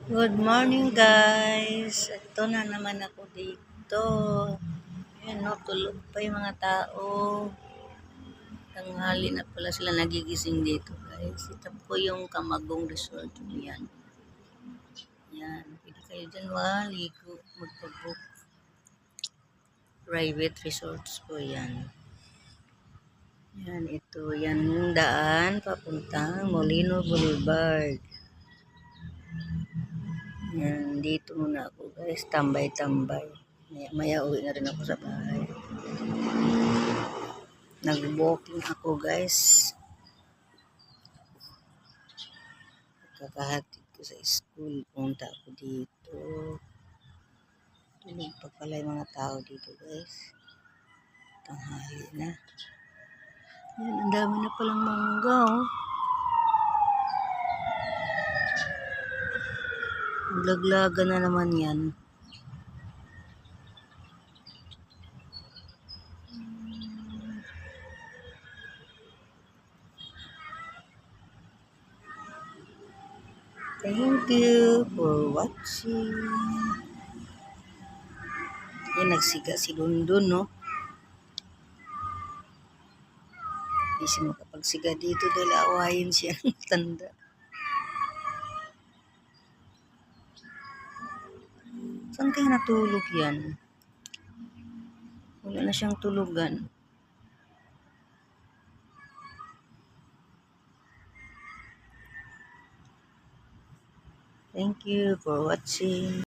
Good morning guys. Ito na naman ako dito. Ayan no, tulog pa yung mga tao. Tanghali na pala sila nagigising dito guys. Ito po yung Camagong Resort. Yan. Yan. Pwede kayo dyan maligo. Magpabook. Private resorts po yan. Yan ito. Yan yung daan papuntang Molino Boulevard. Yan. Dito muna ako guys. Tambay-tambay. Maya uwi na rin ako sa bahay. Nag-walking ako guys. Kakahatid ko sa school. Punta ako dito. Tulog pa pala yung mga tao dito guys. Tanghali na. Yan, ang dami na palang mangga oh. Laglaga na naman yan. Thank you for watching. Yan, nagsiga si Dundun, no? Hindi siya makapagsiga dito dahil awayin siya ng tanda. Saan kaya natulog yan? Wala na siyang tulugan. Thank you for watching.